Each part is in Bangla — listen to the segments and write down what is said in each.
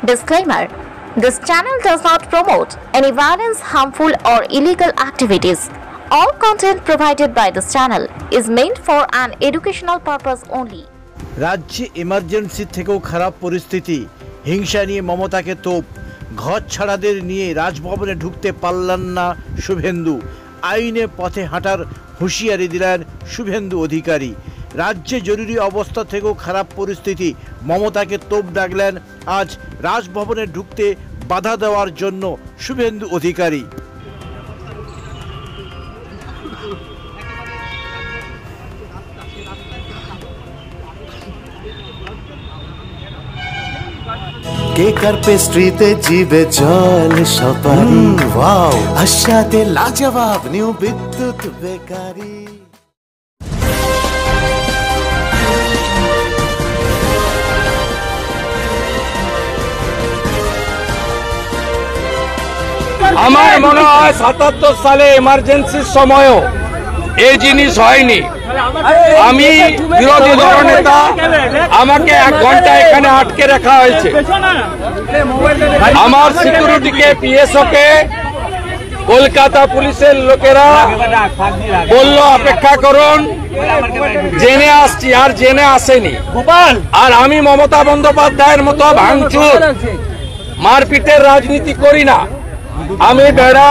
Disclaimer: this channel does not promote any violence, harmful, or illegal activities. All content provided by this channel is meant for an educational purpose only. রাজ্যে এমার্জেন্সি থেকেও খারাপ পরিস্থিতি, হিংসা নিয়ে মমতাকে তোপ, ঘর ছাড়াদের নিয়ে রাজভবনে ঢুকতে পারলেন না শুভেন্দু, আইনে পথে হাঁটার হুঁশিয়ারি দিলেন শুভেন্দু অধিকারী। রাজ্যে জরুরি অবস্থা থেকেও খারাপ পরিস্থিতি, মমতাকে তোপ ডাকলেন আজ রাজভবনে ঢুকতে বাধা দেওয়ার জন্য শুভেন্দু অধিকারী। কেকার পেস্ট্রিতে জিবে জল সপারি, ওয়াও আশাতে লাজবাব নিউ বিদ্যুৎ বেকারি। আমার মনে হয় ৭৭ সালে এমার্জেন্সির সময়ও এই জিনিস হয়নি। আমি বিরোধী দলনেতা, আমাকে 1 ঘন্টা এখানে আটকে রাখা হয়েছে। আমার সিকিউরিটিকে, পিএসওকে কলকাতা পুলিশের লোকেরা বলল অপেক্ষা করুন, জেনে আসছি, আর জেনে আসেনি। আর আমি মমতা বন্দ্যোপাধ্যায়ের মতো ভাঙচুর মারপিটের রাজনীতি করি না। আমি বেড়া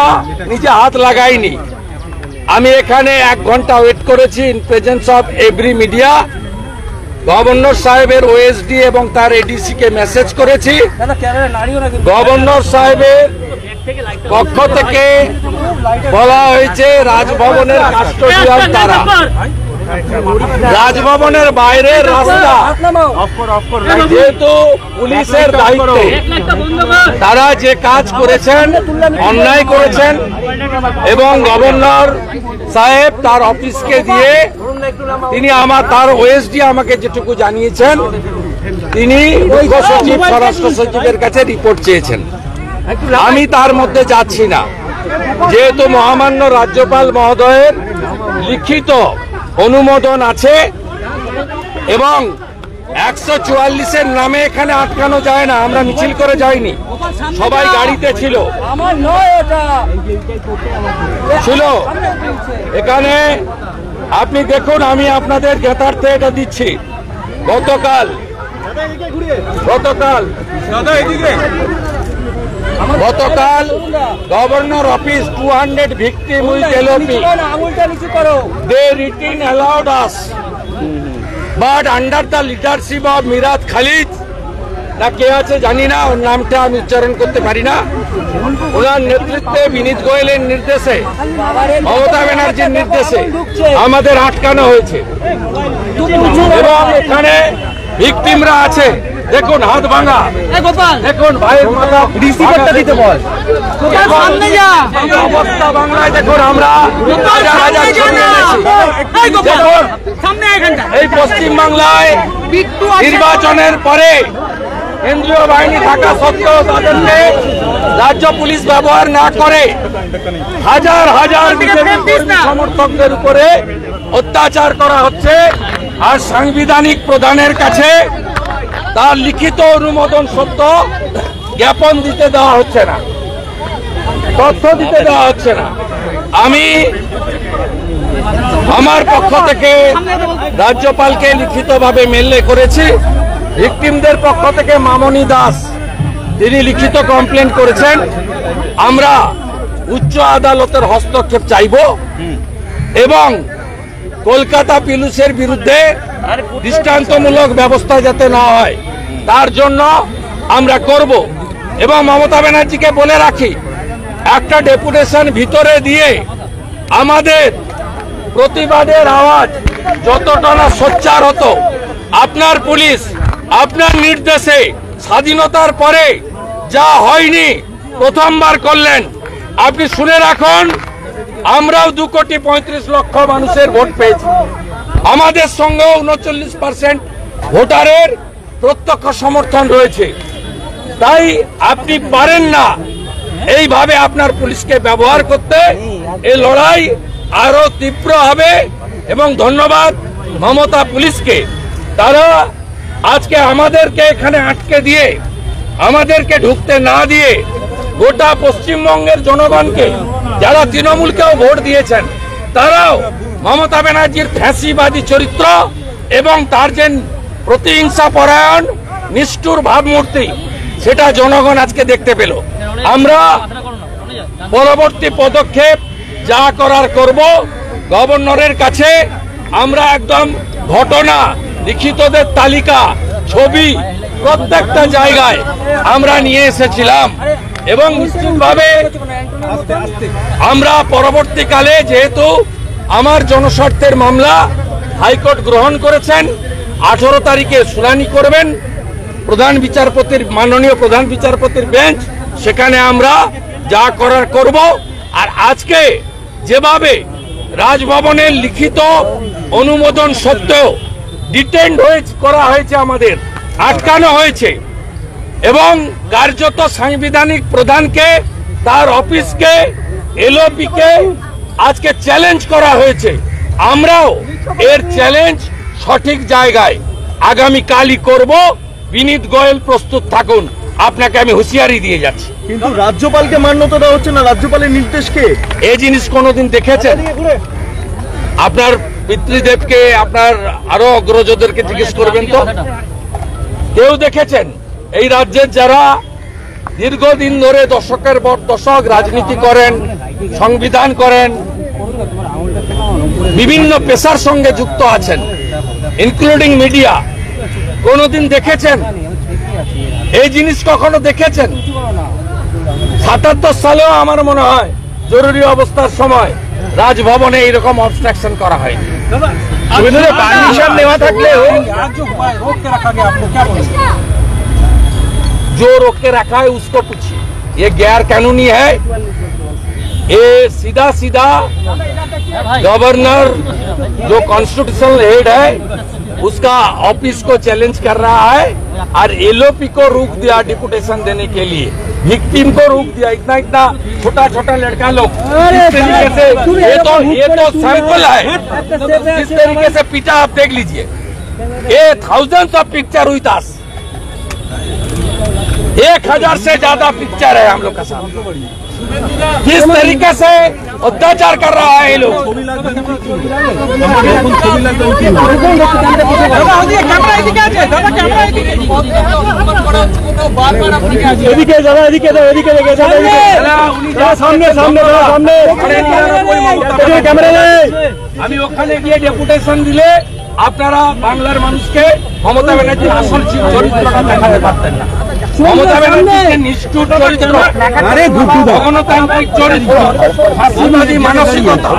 নিচে হাত লাগাইনি। আমি এখানে 1 ঘন্টা ওয়েট করেছি in presence of every media. Governor সাহেবের ওএসডি এবং তার এডিসি কে মেসেজ করেছি। গভর্নর সাহেবের পক্ষ থেকে বলা হয়েছে রাজভবনের কাস্টোডিয়ান তারা, রাজভবনের বাইরের রাস্তা যেহেতু পুলিশের দায়িত্বে, তারা যে কাজ করেছেন অন্যায় করেছেন এবং গভর্নর সাহেব তার অফিসকে দিয়ে তিনি তার ওএসডি আমাকে যেটুকু জানিয়েছেন, তিনি মুখ্য সচিব, স্বরাষ্ট্র সচিবের কাছে রিপোর্ট চেয়েছেন। আমি তার মধ্যে যাচ্ছি না, যেহেতু মহামান্য রাজ্যপাল মহোদয়ের লিখিত অনুমোদন আছে এবং 144-এর নামে এখানে আটকানো যায় না। আমরা মিছিল করে যাইনি, সবাই গাড়িতে ছিল। এখানে আপনি দেখুন, আমি আপনাদের জ্ঞাতার্থে এটা দিচ্ছি। গতকাল governor office 200 victim with LOP, they written allowed us, but under the leadership of Miraj Khalid, না কে আছে জানি না, ওর নামটা আমি উচ্চারণ করতে পারি না, ওনার নেতৃত্বে বিনীত গোয়েলের নির্দেশে, মমতা ব্যানার্জির নির্দেশে আমাদের আটকানো হয়েছে এবং এখানে ভিকটিমরা আছে। দেখুন হাত ভাঙা, দেখুন ভাইয়ের মাথা রিসিভারটা দিতে বল, অবস্থা বাংলায় দেখুন। আমরা দেখুন এই পশ্চিম বাংলায় নির্বাচনের পরে কেন্দ্রীয় বাহিনী থাকা সত্ত্বেও তাদেরকে রাজ্য পুলিশ ব্যবহার না করে হাজার হাজার সমর্থকদের উপরে অত্যাচার করা হচ্ছে। আর সাংবিধানিক প্রধানের কাছে তার লিখিত অনুমোদন সত্য জ্ঞাপন দিতে দেওয়া হচ্ছে না, তথ্য দিতে দেওয়া হচ্ছে না। আমি আমার পক্ষ থেকে রাজ্যপালকে লিখিতভাবে মেল করেছি। ভিকটিমদের পক্ষ থেকে মামনি দাস তিনি লিখিত কমপ্লেন করেছেন। আমরা উচ্চ আদালতের হস্তক্ষেপ চাইব এবং কলকাতা পুলিশের বিরুদ্ধে দৃষ্টান্তমূলক ব্যবস্থা যাতে না হয় তার জন্য আমরা করব। এবং মমতা ব্যানার্জিকে বলে রাখি, একটা ডেপুটেশন ভিতরে দিয়ে আমাদের প্রতিবাদের আওয়াজ যতটা না সোচ্চার হতো, আপনার পুলিশ আপনার নির্দেশে স্বাধীনতার পরে যা হয়নি প্রথমবার করলেন। আপনি শুনে রাখুন, আমরাও 2,35,00,000 মানুষের ভোট পেয়েছি। আমাদের সঙ্গেও 39% ভোটারের প্রত্যক্ষ সমর্থন রয়েছে। তাই আপনি পারেন না এইভাবে আপনার পুলিশকে ব্যবহার করতে। এই লড়াই আরো তীব্র হবে এবং ধন্যবাদ মমতা পুলিশকে, তারা আজকে আমাদেরকে এখানে আটকে দিয়ে আমাদেরকে ঢুকতে না দিয়ে গোটা পশ্চিমবঙ্গের জনগণকে, যারা তৃণমূলকেও ভোট দিয়েছেন, তারাও মমতা ব্যানার্জির ফ্যাসিবাদী চরিত্র এবং তার যে প্রতিহিংসা পরায়ণ নিষ্ঠুর ভাবমূর্তি, সেটা জনগণ আজকে দেখতে পেল। আমরা পরবর্তী পদক্ষেপ যা করার করব। গভর্নরের কাছে আমরা একদম ঘটনা, লিখিতদের তালিকা, ছবি প্রত্যেকটা জায়গায় আমরা নিয়ে এসেছিলাম এবং নিশ্চিতভাবে আমরা পরবর্তীকালে, যেহেতু আমার জনস্বার্থের মামলা হাইকোর্ট গ্রহণ করেছেন, 18 তারিখে শুনানি করবেন প্রধান বিচারপতির, মাননীয় প্রধান বিচারপতির বেঞ্চ, সেখানে আমরা যা করার করব। আর আজকে যেভাবে রাজভবনের লিখিত অনুমোদন সত্ত্বেও ডিটেন্ড করা হয়েছে, আমাদের আটকানো হয়েছে এবং কার্যত সাংবিধানিক প্রধানকে, তার অফিসকে, এলওপিকে আজকে চ্যালেঞ্জ করা হয়েছে। আমরাও এর চ্যালেঞ্জ সঠিক জায়গায় আগামীকালই করব। বিনীত গোয়েল প্রস্তুত থাকুন, আপনাকে আমি হুঁশিয়ারি দিয়ে যাচ্ছি। কিন্তু রাজ্যপালকে মান্যতা দেওয়া হচ্ছে না, রাজ্যপালের নির্দেশকে। এই জিনিস কোনোদিন দেখেছেন? আপনার পিতৃদেবকে, আপনার আরো অগ্রজদেরকে জিজ্ঞেস করবেন তো, কেউ দেখেছেন? এই রাজ্যের যারা দীর্ঘদিন ধরে দশকের পর দশক রাজনীতি করেন, সংবিধান করেন, বিভিন্ন পেশার সঙ্গে যুক্ত আছেন, ইনক্লুডিং মিডিয়া, কোনোদিন দেখেছেন এই জিনিস? কখনো দেখেছেন? 77 সালেও আমার মনে হয় জরুরি অবস্থার সময় রাজভবনে এইরকম অবস্ট্রাকশন করা হয়নি। পারমিশন নেওয়া থাকলেও जो रोक के रखा है उसको पूछिए, ये गैर कानूनी है। ये सीधा सीधा गवर्नर जो कॉन्स्टिट्यूशनल हेड है उसका ऑफिस को चैलेंज कर रहा है और एलओपी को रोक दिया डिपुटेशन देने के लिए, विक्टिम को रोक दिया। इतना इतना छोटा छोटा लड़का लोग इस तरीके से, ये तो सैंपल है, इस तरीके से पीटा आप देख लीजिए। ये थाउजेंड्स ऑफ पिक्चर हुई था, 1000 से ज्यादा पिक्चर है हम लोग का साथ। किस तरीके से अत्याचार कर रहा है ये लोग। আমি ওখানে গিয়ে ডেপুটেশন দিলে আপনারা বাংলার মানুষকে মমতা ব্যানার্জির আসল চরিত্রটা দেখাতে পারতেন না। মমতা ব্যানার্জির নিষ্ঠুর চরিত্র, গণতান্ত্রিক চরিত্র, ফাঁসিবাদী মানসিকতা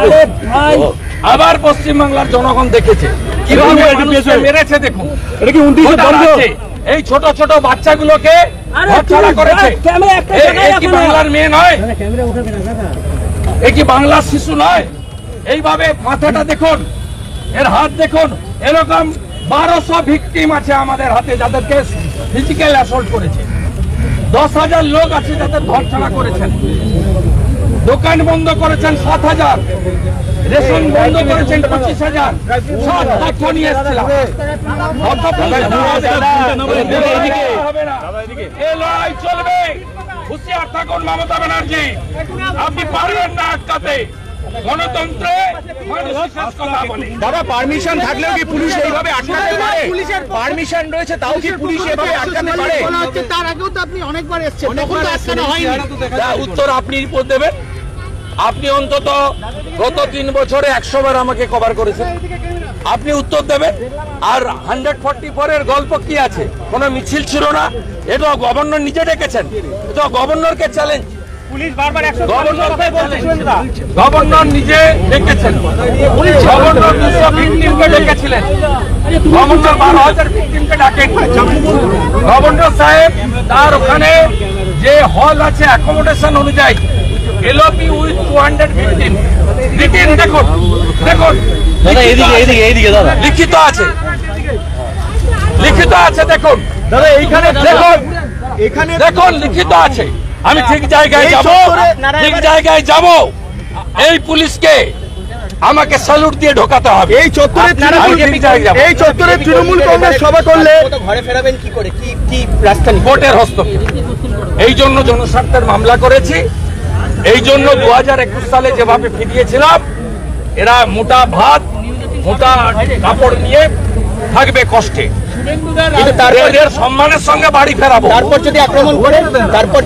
আবার পশ্চিমবাংলার জনগণ দেখেছে কিভাবে মেরেছে। দেখুন, এই ছোট ছোট বাচ্চাগুলোকে ঘরছাড়া করেছে। কি বাংলার মেয়ে নয়? এ কি বাংলার শিশু নয়? এইভাবে মাথাটা দেখুন, এর হাত দেখুন, এরকম 1200 ভিকটিম আছে আমাদের হাতে যাদেরকে ফিজিক্যাল অ্যাসল্ট করেছে। 10,000 লোক আছে যাদের ঘর ছাড়া করেছেন, দোকান বন্ধ করেছেন 7,000, রেশন বন্ধ করেছেন 25,000। সব তথ্য নিয়ে এসেছিলাম। এই লড়াই চলবে, হুঁশিয়ার থাকুন মমতা ব্যানার্জি, আপনি পারবেন না আটকাতে গণতন্ত্রে। দাদা, পারমিশন থাকলেও কি পুলিশ এইভাবে আটকাতে পারে? পুলিশের পারমিশন রয়েছে, তাও কি পুলিশ এভাবে আটকাতে পারে? তার আগেও তো আপনি অনেকবার এসেছেন, তখন তো আটকানো হয়নি। উত্তর আপনি রিপোর্ট দেবেন। আপনি অন্তত গত 3 বছরে 100 বার আমাকে কভার করেছেন, আপনি উত্তর দেবেন। আর 144 এর গল্প কি আছে? কোন মিছিল ছিল না, এটা গভর্নর নিজে ডেকেছেন, এটা গভর্নরকে চ্যালেঞ্জ। গভর্নর নিজে ডেকেছেন, গভর্নর 200 ভিকটিমকে ডেকেছিলেন, গভর্নর 12,000 ভিকটিমকে ডাকেন। গভর্নর সাহেব তার ওখানে যে হল আছে অ্যাকোমোডেশন অনুযায়ী এলওপি উইথ 200 ভিকটিম রিটেন, দেখুন দেখুন লিখিত আছে, লিখিত আছে, দেখুন দাদা এইখানে দেখুন, এখানে দেখুন লিখিত আছে। আমি ঠিক জায়গায় যাব, ঠিক জায়গায় যাব। এই পুলিশকে আমাকে স্যালুট দিয়ে ঢোকাতে হবে। এই চত্বরে তৃণমূল কংগ্রেস সভা করলে ঘরে ফেরাবেন কি করে, কি রাস্তা? কোর্টের হস্তক্ষেপ। এই জন্য জনস্বার্থের মামলা করেছি। এই জন্য 2021 সালে যেভাবে ফিরিয়েছিলাম, এরা মোটা ভাত মোটা কাপড় নিয়ে থাকবে কষ্টে, এদের সম্মানের সঙ্গে বাড়ি ফেরাবো। তারপর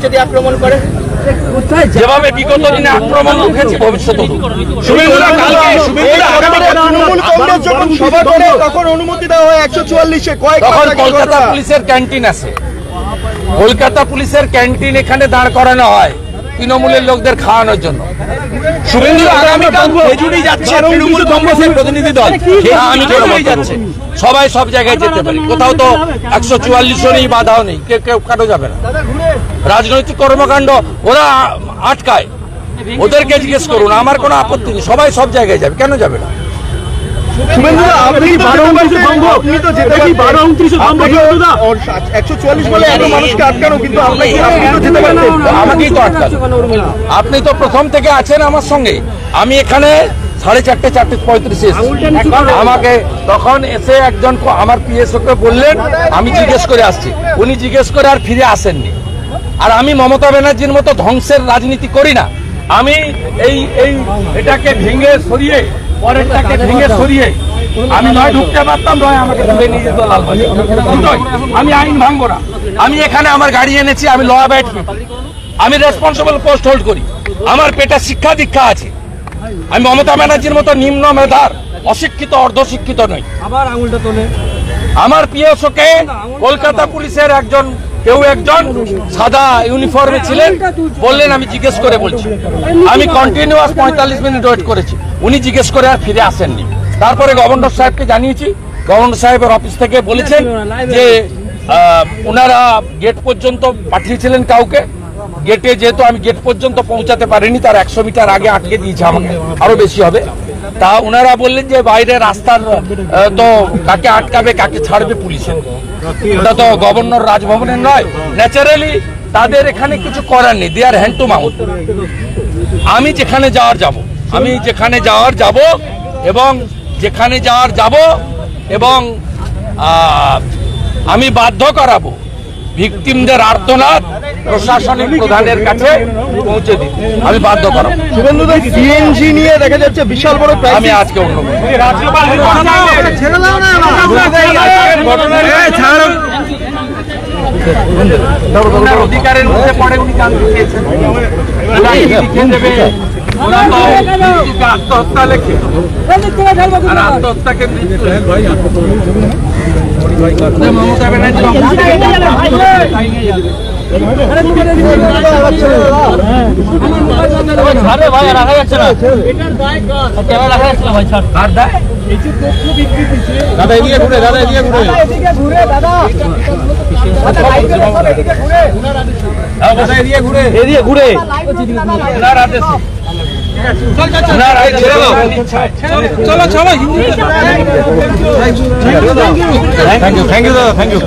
যদি আক্রমণ করে যেভাবে বিগত দিনে আক্রমণ উঠেছে, ভবিষ্যতে তখন অনুমতি দেওয়া হয় 144-এ। তখন কলকাতা পুলিশের ক্যান্টিন আছে, কলকাতা পুলিশের ক্যান্টিন এখানে দাঁড় করানো হয় তৃণমূলের লোকদের খাওয়ানোর জন্য। শুভেন্দু আগামীকাল খেজুরি যাচ্ছে, তৃণমূল কংগ্রেসের প্রতিনিধি দল আমি যাচ্ছে, সবাই সব জায়গায় যেতে পারি, কোথাও তো 144 নেই, বাধাও নেই, কেউ কাটো যাবে না। রাজনৈতিক কর্মকাণ্ড ওরা আটকায়, ওদেরকে জিজ্ঞেস করুন, আমার কোনো আপত্তি নেই, সবাই সব জায়গায় যাবে, কেন যাবে না? আপনি তো প্রথম থেকে আছেন আমার সঙ্গে। আমি এখানে 4:30 আমাকে তখন এসে একজন আমার পিএসওকে বললেন, আমি জিজ্ঞেস করে আসছি, উনি জিজ্ঞেস করে আর ফিরে আসেননি। আর আমি মমতা ব্যানার্জির মতো ধ্বংসের রাজনীতি করি না। আমি এটাকে ভেঙে সরিয়ে, পরেরটাকে ভেঙে সরিয়ে আমি নয় ঢুকতে পারতাম, নয় আমাকে তুলে নিয়ে যেত লালবাগে। আমি আইন ভাঙবো না। আমি এখানে আমার গাড়ি এনেছি, আমি ল অ্যাবাইড করি, আমি রেসপন্সিবল পোস্ট হোল্ড করি, আমার পেটে শিক্ষা দীক্ষা আছে। আমি মমতা ব্যানার্জির মতো নিম্ন মেধার অশিক্ষিত অর্ধশিক্ষিত নই। আমার পিএসওকে কলকাতা পুলিশের একজন সাদা ইউনিফর্মে ছিলেন, বললেন আমি জিজ্ঞেস করে বলছি। আমি কন্টিনিউয়াস 45 মিনিট ওয়েট করেছি, উনি জিজ্ঞেস করে আর ফিরে আসেননি। তারপরে গভর্নর সাহেবকে জানিয়েছি, গভর্নর সাহেবের অফিস থেকে বলেছেন যে ওনারা গেট পর্যন্ত পাঠিয়েছিলেন কাউকে, গেটে যেহেতু আমি গেট পর্যন্ত পৌঁছাতে পারিনি, তার 100 মিটার আগে আটকে দিয়েছে, আমাকে আরো বেশি হবে। তা ওনারা বললেন যে বাইরে রাস্তার তো কাকে আটকাবে কাকে ছাড়বে পুলিশের, ওটা তো গভর্নর রাজভবনের নয়। ন্যাচারালি তাদের এখানে কিছু করার নেই, দে আর হ্যান্ড টু মাউথ। আমি যেখানে যাওয়ার যাব এবং আমি বাধ্য করাবো ভিকটিমদের আর্তনাদ প্রশাসনিক প্রধানের কাছে পৌঁছে দিই, আমি বাধ্য করাবো। শুভেন্দুদা, সিএনজি নিয়ে দেখা যাচ্ছে বিশাল বড়, আমি আজকে অন্য অধিকারের মধ্যে পড়ে, উনি জানতে চেয়েছেন আত্মহত্যা লেখে, আর আত্মহত্যাকে মমতা ব্যানার্জি রাখা যাচ্ছে না, দাদা এদিকে ঘুরে, দাদা এদিকে ঘুরে, এদিকে ঘুরে, চলো চলো, থ্যাংক ইউ দাদা, থ্যাংক ইউ।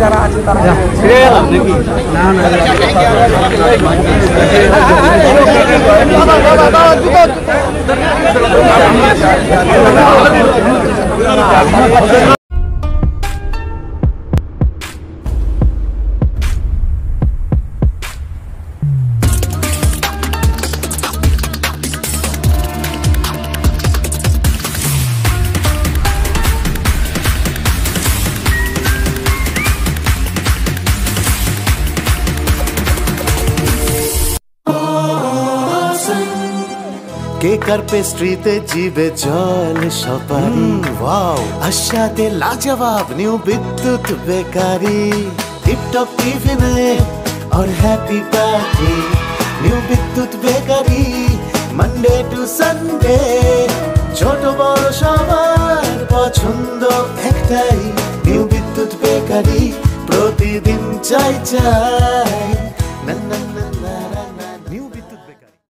যারা আছে তারা কেকার পেস্ট্রিতে জিবে জল সপারি, ওয়াও আশাতে লাজবাব নিউ বিদ্যুৎ বেকারি, টিপটপ টিফিনে और हैप्पी पार्टी, নিউ বিদ্যুৎ বেকারি, মানডে টু সানডে, ছোট বড় সবার পছন্দ একটাই, নিউ বিদ্যুৎ বেকারি, প্রতিদিন চাই চাই, না না না না।